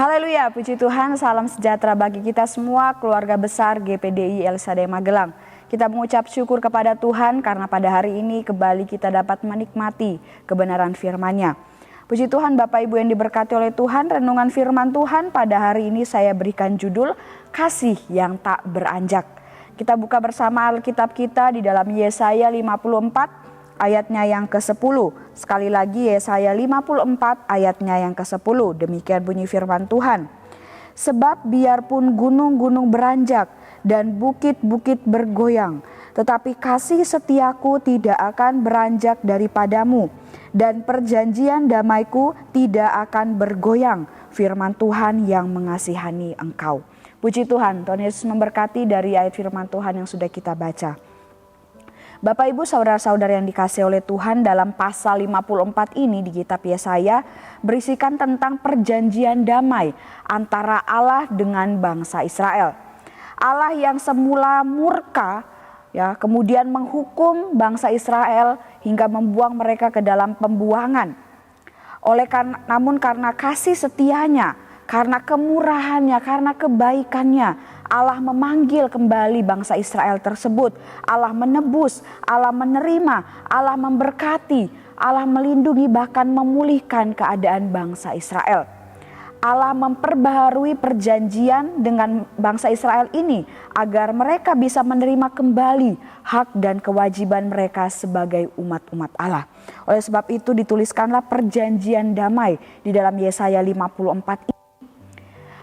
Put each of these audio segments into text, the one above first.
Haleluya, puji Tuhan, salam sejahtera bagi kita semua, keluarga besar GPDI LSAD Magelang. Kita mengucap syukur kepada Tuhan karena pada hari ini kembali kita dapat menikmati kebenaran firman-Nya. Puji Tuhan Bapak Ibu yang diberkati oleh Tuhan, renungan firman Tuhan pada hari ini saya berikan judul Kasih yang Tak Beranjak. Kita buka bersama Alkitab kita di dalam Yesaya 54 ayatnya yang ke-10. Sekali lagi Yesaya 54 ayatnya yang ke-10. Demikian bunyi firman Tuhan. Sebab biarpun gunung-gunung beranjak dan bukit-bukit bergoyang, tetapi kasih setiaku tidak akan beranjak daripadamu, dan perjanjian damaiku tidak akan bergoyang, firman Tuhan yang mengasihani engkau. Puji Tuhan, Tuhan Yesus memberkati dari ayat firman Tuhan yang sudah kita baca. Bapak Ibu saudara-saudara yang dikasihi oleh Tuhan, dalam pasal 54 ini di kitab Yesaya berisikan tentang perjanjian damai antara Allah dengan bangsa Israel. Allah yang semula murka kemudian menghukum bangsa Israel hingga membuang mereka ke dalam pembuangan. Namun karena kasih setianya, karena kemurahannya, karena kebaikannya, Allah memanggil kembali bangsa Israel tersebut. Allah menebus, Allah menerima, Allah memberkati, Allah melindungi bahkan memulihkan keadaan bangsa Israel. Allah memperbaharui perjanjian dengan bangsa Israel ini agar mereka bisa menerima kembali hak dan kewajiban mereka sebagai umat-umat Allah. Oleh sebab itu dituliskanlah perjanjian damai di dalam Yesaya 54 ini.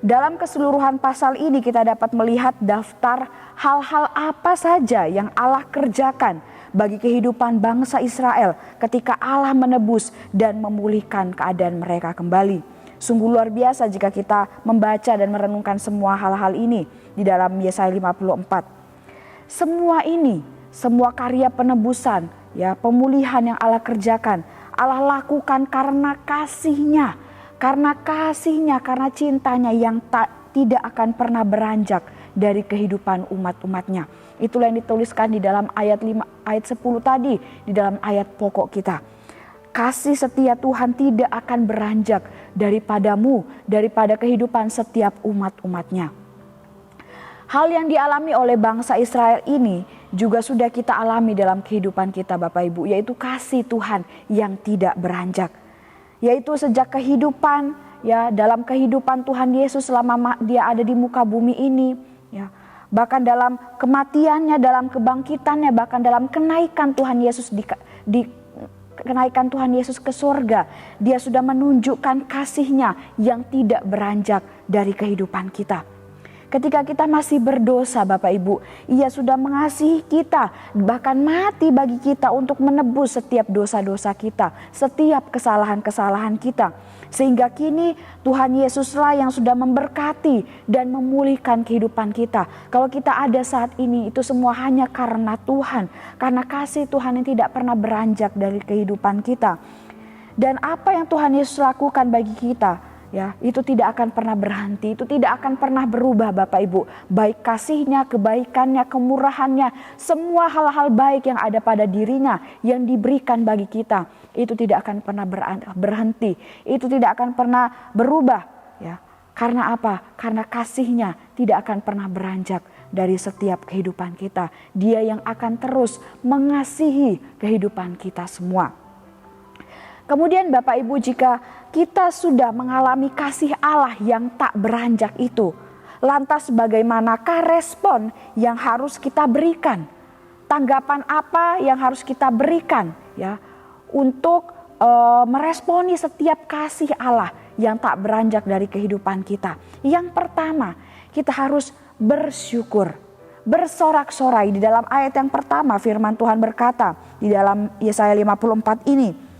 Dalam keseluruhan pasal ini kita dapat melihat daftar hal-hal apa saja yang Allah kerjakan bagi kehidupan bangsa Israel ketika Allah menebus dan memulihkan keadaan mereka kembali. Sungguh luar biasa jika kita membaca dan merenungkan semua hal-hal ini di dalam Yesaya 54. Semua ini, semua karya penebusan, pemulihan yang Allah kerjakan, Allah lakukan karena kasih-Nya. Karena kasih-Nya, karena cintanya yang tidak akan pernah beranjak dari kehidupan umat-umatnya. Itulah yang dituliskan di dalam ayat 10 tadi, di dalam ayat pokok kita. Kasih setia Tuhan tidak akan beranjak daripadamu, daripada kehidupan setiap umat-umatnya. Hal yang dialami oleh bangsa Israel ini juga sudah kita alami dalam kehidupan kita Bapak Ibu, yaitu kasih Tuhan yang tidak beranjak. Yaitu sejak kehidupan, dalam kehidupan Tuhan Yesus selama Dia ada di muka bumi ini, bahkan dalam kematiannya, dalam kebangkitannya, bahkan dalam kenaikan Tuhan Yesus kenaikan Tuhan Yesus ke surga, Dia sudah menunjukkan kasih-Nya yang tidak beranjak dari kehidupan kita. Ketika kita masih berdosa Bapak Ibu, Ia sudah mengasihi kita, bahkan mati bagi kita untuk menebus setiap dosa-dosa kita, setiap kesalahan-kesalahan kita. Sehingga kini Tuhan Yesuslah yang sudah memberkati dan memulihkan kehidupan kita. Kalau kita ada saat ini, itu semua hanya karena Tuhan, karena kasih Tuhan yang tidak pernah beranjak dari kehidupan kita. Dan apa yang Tuhan Yesus lakukan bagi kita, itu tidak akan pernah berhenti, itu tidak akan pernah berubah Bapak Ibu. Baik kasih-Nya, kebaikannya, kemurahannya, semua hal-hal baik yang ada pada diri-Nya yang diberikan bagi kita, itu tidak akan pernah berhenti, itu tidak akan pernah berubah. Karena apa? Karena kasih-Nya tidak akan pernah beranjak dari setiap kehidupan kita. Dia yang akan terus mengasihi kehidupan kita semua. Kemudian Bapak Ibu, jika kita sudah mengalami kasih Allah yang tak beranjak itu, lantas bagaimanakah respon yang harus kita berikan? Tanggapan apa yang harus kita berikan untuk meresponi setiap kasih Allah yang tak beranjak dari kehidupan kita? Yang pertama, kita harus bersyukur, bersorak-sorai. Di dalam ayat yang pertama firman Tuhan berkata di dalam Yesaya 54 ini,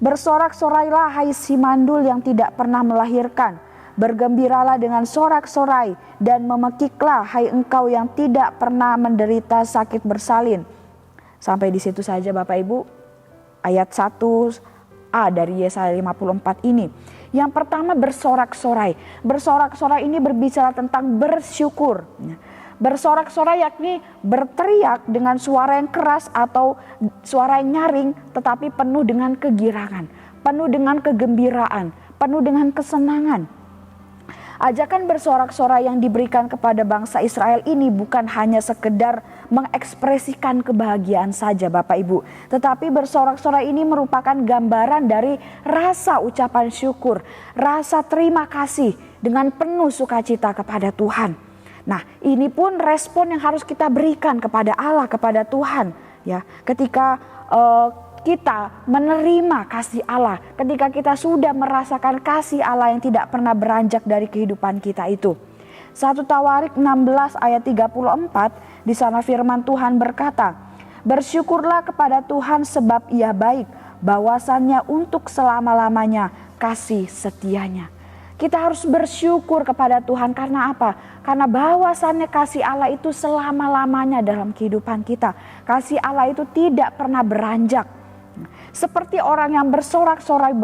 bersorak-sorailah hai si mandul yang tidak pernah melahirkan. Bergembiralah dengan sorak-sorai dan memekiklah hai engkau yang tidak pernah menderita sakit bersalin. Sampai di situ saja Bapak Ibu ayat 1a dari Yesaya 54 ini. Yang pertama bersorak-sorai. Bersorak-sorai ini berbicara tentang bersyukur. Bersorak-sorai yakni berteriak dengan suara yang keras atau suara yang nyaring, tetapi penuh dengan kegirangan, penuh dengan kegembiraan, penuh dengan kesenangan. Ajakan bersorak-sorai yang diberikan kepada bangsa Israel ini bukan hanya sekedar mengekspresikan kebahagiaan saja Bapak Ibu. Tetapi bersorak-sorai ini merupakan gambaran dari rasa ucapan syukur, rasa terima kasih dengan penuh sukacita kepada Tuhan. Nah, ini pun respon yang harus kita berikan kepada Allah, kepada Tuhan. Ya, ketika kita menerima kasih Allah, ketika kita sudah merasakan kasih Allah yang tidak pernah beranjak dari kehidupan kita itu. 1 Tawarik 16 ayat 34, di sana firman Tuhan berkata, "Bersyukurlah kepada Tuhan sebab Ia baik, bahwasannya untuk selama-lamanya kasih setianya." Kita harus bersyukur kepada Tuhan karena apa? Karena bahwasannya kasih Allah itu selama-lamanya dalam kehidupan kita. Kasih Allah itu tidak pernah beranjak. Seperti orang yang bersorak-sorai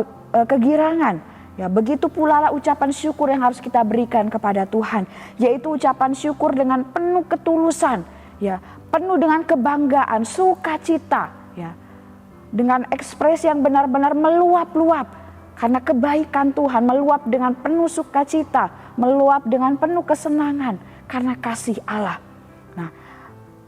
kegirangan, ya begitu pula lah ucapan syukur yang harus kita berikan kepada Tuhan, yaitu ucapan syukur dengan penuh ketulusan, ya penuh dengan kebanggaan, sukacita, ya dengan ekspresi yang benar-benar meluap-luap karena kebaikan Tuhan, meluap dengan penuh sukacita, meluap dengan penuh kesenangan karena kasih Allah. Nah,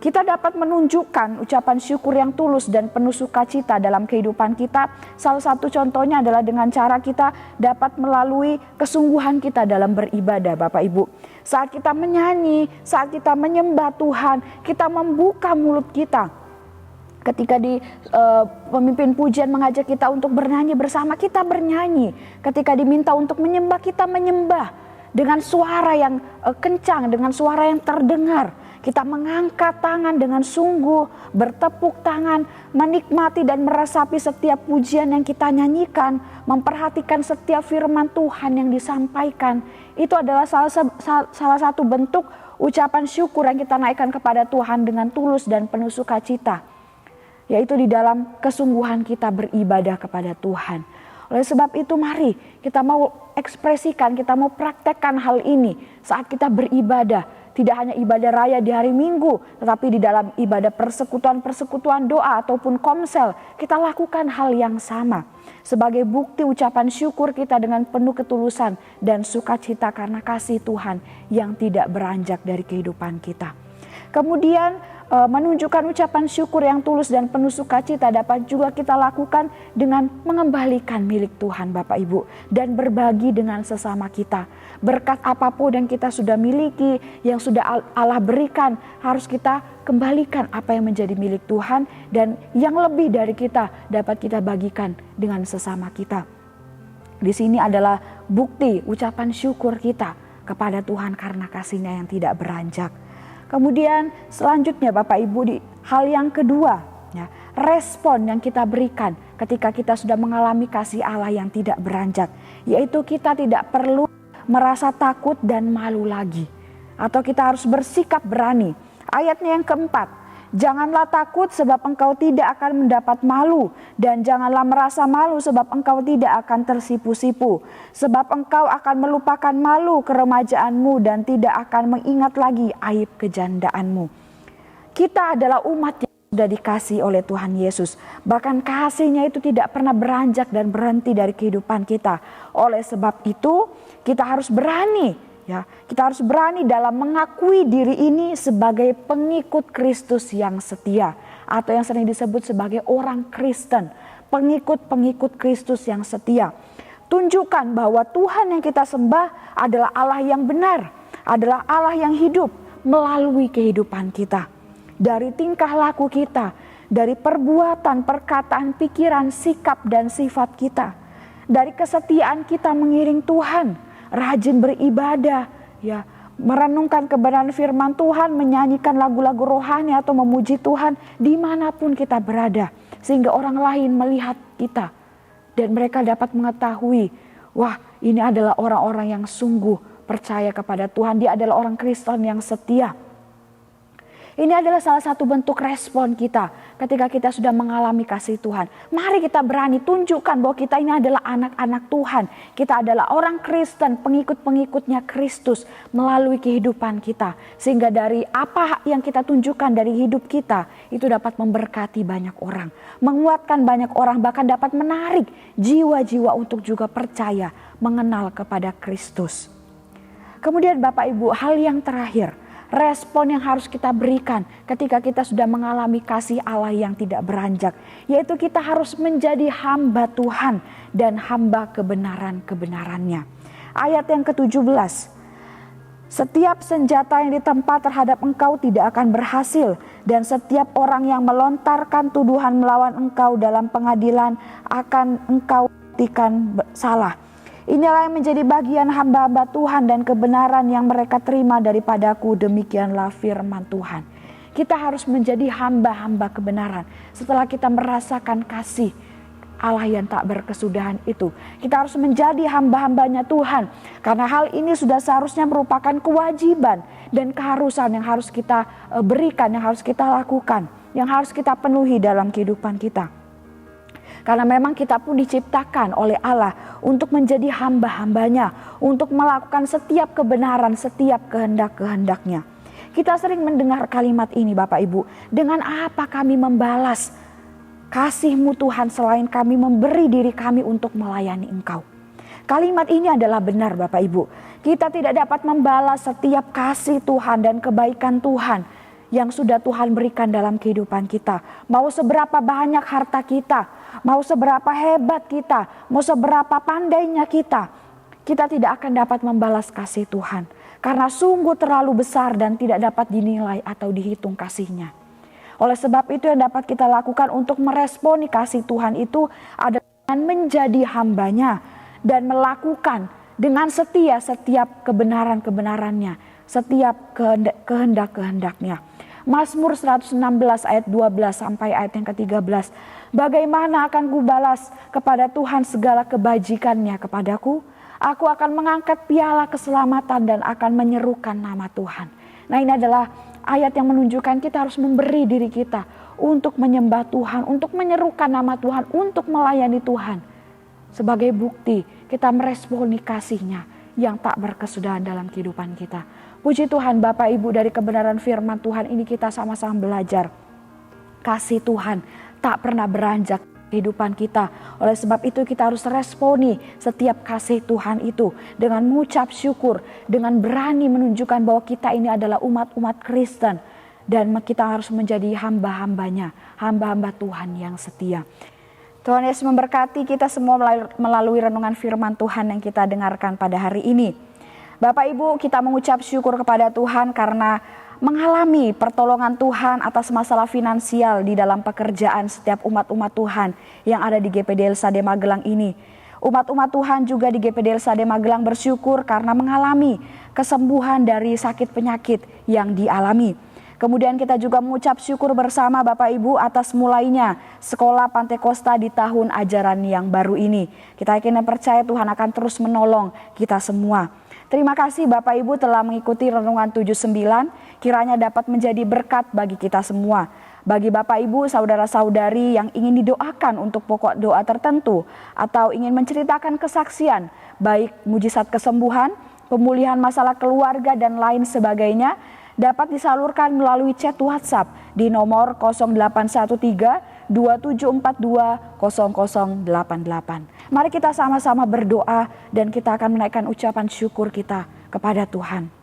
kita dapat menunjukkan ucapan syukur yang tulus dan penuh sukacita dalam kehidupan kita. Salah satu contohnya adalah dengan cara kita dapat melalui kesungguhan kita dalam beribadah Bapak Ibu. Saat kita menyanyi, saat kita menyembah Tuhan, kita membuka mulut kita. Ketika pemimpin pujian mengajak kita untuk bernyanyi bersama, kita bernyanyi. Ketika diminta untuk menyembah, kita menyembah dengan suara yang kencang, dengan suara yang terdengar. Kita mengangkat tangan dengan sungguh, bertepuk tangan, menikmati dan meresapi setiap pujian yang kita nyanyikan, memperhatikan setiap firman Tuhan yang disampaikan. Itu adalah salah satu bentuk ucapan syukur yang kita naikkan kepada Tuhan dengan tulus dan penuh sukacita, yaitu di dalam kesungguhan kita beribadah kepada Tuhan. Oleh sebab itu mari kita mau ekspresikan, kita mau praktekkan hal ini saat kita beribadah. Tidak hanya ibadah raya di hari Minggu, tetapi di dalam ibadah persekutuan doa ataupun komsel, kita lakukan hal yang sama. Sebagai bukti ucapan syukur kita dengan penuh ketulusan dan sukacita karena kasih Tuhan yang tidak beranjak dari kehidupan kita. Kemudian menunjukkan ucapan syukur yang tulus dan penuh sukacita dapat juga kita lakukan dengan mengembalikan milik Tuhan Bapak Ibu dan berbagi dengan sesama kita. Berkat apapun yang kita sudah miliki, yang sudah Allah berikan, harus kita kembalikan apa yang menjadi milik Tuhan dan yang lebih dari kita dapat kita bagikan dengan sesama kita. Di sini adalah bukti ucapan syukur kita kepada Tuhan karena kasih-Nya yang tidak beranjak. Kemudian selanjutnya Bapak Ibu, di hal yang kedua, ya, respon yang kita berikan ketika kita sudah mengalami kasih Allah yang tidak beranjak, yaitu kita tidak perlu merasa takut dan malu lagi, atau kita harus bersikap berani. Ayatnya yang keempat, janganlah takut sebab engkau tidak akan mendapat malu, dan janganlah merasa malu sebab engkau tidak akan tersipu-sipu. Sebab engkau akan melupakan malu keremajaanmu dan tidak akan mengingat lagi aib kejandaanmu. Kita adalah umat yang sudah dikasih oleh Tuhan Yesus. Bahkan kasih-Nya itu tidak pernah beranjak dan berhenti dari kehidupan kita. Oleh sebab itu kita harus berani. Ya, kita harus berani dalam mengakui diri ini sebagai pengikut Kristus yang setia, atau yang sering disebut sebagai orang Kristen, pengikut-pengikut Kristus yang setia. Tunjukkan bahwa Tuhan yang kita sembah adalah Allah yang benar, adalah Allah yang hidup melalui kehidupan kita. Dari tingkah laku kita, dari perbuatan, perkataan, pikiran, sikap dan sifat kita, dari kesetiaan kita mengiring Tuhan, rajin beribadah, ya, merenungkan kebenaran firman Tuhan, menyanyikan lagu-lagu rohani atau memuji Tuhan dimanapun kita berada, sehingga orang lain melihat kita dan mereka dapat mengetahui, wah, ini adalah orang-orang yang sungguh percaya kepada Tuhan, dia adalah orang Kristen yang setia. Ini adalah salah satu bentuk respon kita ketika kita sudah mengalami kasih Tuhan. Mari kita berani tunjukkan bahwa kita ini adalah anak-anak Tuhan. Kita adalah orang Kristen, pengikut-pengikutnya Kristus melalui kehidupan kita. Sehingga dari apa yang kita tunjukkan dari hidup kita, itu dapat memberkati banyak orang. Menguatkan banyak orang, bahkan dapat menarik jiwa-jiwa untuk juga percaya, mengenal kepada Kristus. Kemudian Bapak Ibu, hal yang terakhir, respon yang harus kita berikan ketika kita sudah mengalami kasih Allah yang tidak beranjak, yaitu kita harus menjadi hamba Tuhan dan hamba kebenaran-kebenarannya. Ayat yang ke-17, setiap senjata yang ditempa terhadap engkau tidak akan berhasil, dan setiap orang yang melontarkan tuduhan melawan engkau dalam pengadilan akan engkau buktikan salah. Inilah yang menjadi bagian hamba-hamba Tuhan dan kebenaran yang mereka terima daripadaku, demikianlah firman Tuhan. Kita harus menjadi hamba-hamba kebenaran setelah kita merasakan kasih Allah yang tak berkesudahan itu. Kita harus menjadi hamba-hambanya Tuhan, karena hal ini sudah seharusnya merupakan kewajiban dan keharusan yang harus kita berikan, yang harus kita lakukan, yang harus kita penuhi dalam kehidupan kita. Karena memang kita pun diciptakan oleh Allah untuk menjadi hamba-hambanya, untuk melakukan setiap kebenaran, setiap kehendak-kehendaknya. Kita sering mendengar kalimat ini Bapak Ibu, dengan apa kami membalas kasih-Mu Tuhan selain kami memberi diri kami untuk melayani Engkau. Kalimat ini adalah benar Bapak Ibu. Kita tidak dapat membalas setiap kasih Tuhan dan kebaikan Tuhan yang sudah Tuhan berikan dalam kehidupan kita. Mau seberapa banyak harta kita, mau seberapa hebat kita, mau seberapa pandainya kita tidak akan dapat membalas kasih Tuhan. Karena sungguh terlalu besar dan tidak dapat dinilai atau dihitung kasih-Nya. Oleh sebab itu yang dapat kita lakukan untuk meresponi kasih Tuhan itu adalah menjadi hambanya dan melakukan dengan setia setiap kebenaran-kebenarannya, setiap kehendak-kehendaknya. Mazmur 116 ayat 12 sampai ayat yang ke-13. Bagaimana akan kubalas kepada Tuhan segala kebajikannya kepadaku? Aku akan mengangkat piala keselamatan dan akan menyerukan nama Tuhan. Nah, ini adalah ayat yang menunjukkan kita harus memberi diri kita untuk menyembah Tuhan, untuk menyerukan nama Tuhan, untuk melayani Tuhan. Sebagai bukti kita meresponi kasih-Nya yang tak berkesudahan dalam kehidupan kita. Puji Tuhan Bapak Ibu, dari kebenaran firman Tuhan ini kita sama-sama belajar. Kasih Tuhan tak pernah beranjak kehidupan kita. Oleh sebab itu kita harus responi setiap kasih Tuhan itu dengan mengucap syukur, dengan berani menunjukkan bahwa kita ini adalah umat-umat Kristen dan kita harus menjadi hamba-hambanya, hamba-hamba Tuhan yang setia. Tuhan Yesus memberkati kita semua melalui renungan firman Tuhan yang kita dengarkan pada hari ini. Bapak Ibu, kita mengucap syukur kepada Tuhan karena mengalami pertolongan Tuhan atas masalah finansial di dalam pekerjaan setiap umat-umat Tuhan yang ada di GPD LSAD Magelang ini. Umat-umat Tuhan juga di GPD LSAD Magelang bersyukur karena mengalami kesembuhan dari sakit penyakit yang dialami. Kemudian kita juga mengucap syukur bersama Bapak Ibu atas mulainya sekolah Pantai Kosta di tahun ajaran yang baru ini. Kita yakin dan percaya Tuhan akan terus menolong kita semua. Terima kasih Bapak Ibu telah mengikuti Renungan 79, kiranya dapat menjadi berkat bagi kita semua. Bagi Bapak Ibu, saudara-saudari yang ingin didoakan untuk pokok doa tertentu atau ingin menceritakan kesaksian, baik mujizat kesembuhan, pemulihan masalah keluarga dan lain sebagainya, dapat disalurkan melalui chat WhatsApp di nomor 0813 2742 0088. Mari kita sama-sama berdoa dan kita akan menaikkan ucapan syukur kita kepada Tuhan.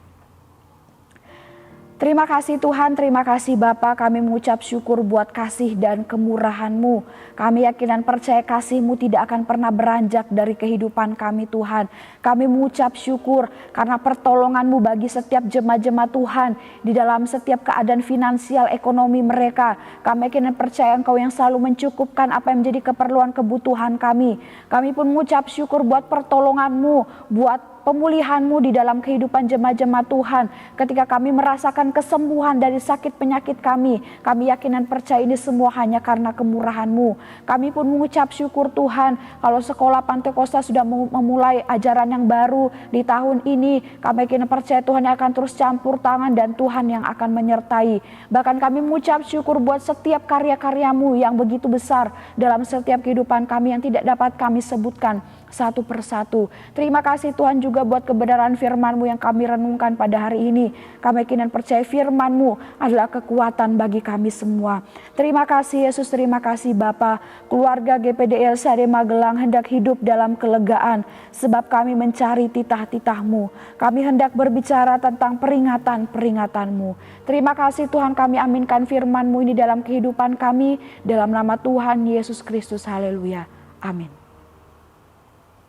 Terima kasih Tuhan, terima kasih Bapa, kami mengucap syukur buat kasih dan kemurahan-Mu. Kami yakin dan percaya kasih-Mu tidak akan pernah beranjak dari kehidupan kami Tuhan. Kami mengucap syukur karena pertolongan-Mu bagi setiap jemaat-jemaat Tuhan di dalam setiap keadaan finansial ekonomi mereka. Kami yakin dan percaya Engkau yang selalu mencukupkan apa yang menjadi keperluan kebutuhan kami. Kami pun mengucap syukur buat pertolongan-Mu, buat pemulihan-Mu di dalam kehidupan jemaat-jemaat Tuhan. Ketika kami merasakan kesembuhan dari sakit penyakit kami yakin dan percaya ini semua hanya karena kemurahan-Mu. Kami pun mengucap syukur Tuhan, kalau sekolah Pantai Kosta sudah memulai ajaran yang baru di tahun ini, kami yakin dan percaya Tuhan yang akan terus campur tangan dan Tuhan yang akan menyertai. Bahkan kami mengucap syukur buat setiap karya-karya-Mu yang begitu besar dalam setiap kehidupan kami yang tidak dapat kami sebutkan. satu persatu. Terima kasih Tuhan juga buat kebenaran firman-Mu yang kami renungkan pada hari ini. Kami yakin dan percaya firman-Mu adalah kekuatan bagi kami semua. Terima kasih Yesus, terima kasih Bapa. Keluarga GPD LSAD Magelang hendak hidup dalam kelegaan sebab kami mencari titah-titah-Mu. Kami hendak berbicara tentang peringatan-peringatan-Mu. Terima kasih Tuhan, kami aminkan firman-Mu ini dalam kehidupan kami, dalam nama Tuhan Yesus Kristus. Haleluya. Amin.